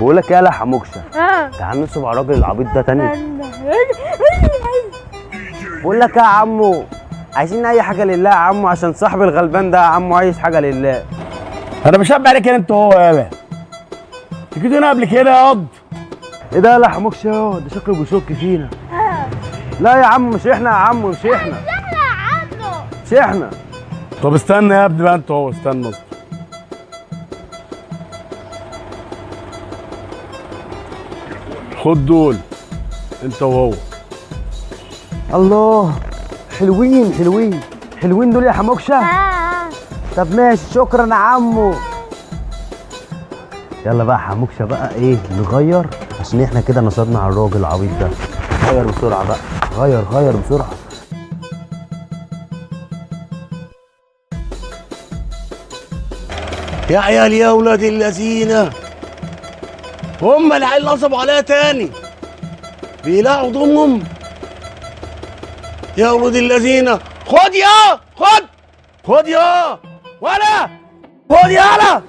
بقول لك ايه يا حموكشه؟ تعال ننصب على الراجل العبيط ده تاني. بقول لك ايه يا عمو، عايزين اي حاجه لله يا عمو، عشان صاحب الغلبان ده يا عمو عايز حاجه لله. انا بشبع عليك انت وهو يابا. انت كنت هنا قبل كده يا قض. ايه ده يا حموكشه؟ ده شكله بيشك فينا. لا يا عم مش احنا يا عمو، مش احنا. مش احنا. طب استنى يا ابني بقى انت وهو، استنى اصبر. خد دول انت وهو. الله، حلوين حلوين حلوين دول يا حموكشه. طب ماشي، شكرا يا عمو. يلا بقى حموكشه بقى ايه، نغير عشان احنا كده نصبنا على الراجل العبيط ده. غير بسرعه بقى، غير بسرعه. يا عيال يا ولاد اللذينه، هم العيال نصبوا عليا تاني بيلاقوا ضمهم. يا ولاد اللذينه، خد يا خد يا ولا خد يالا.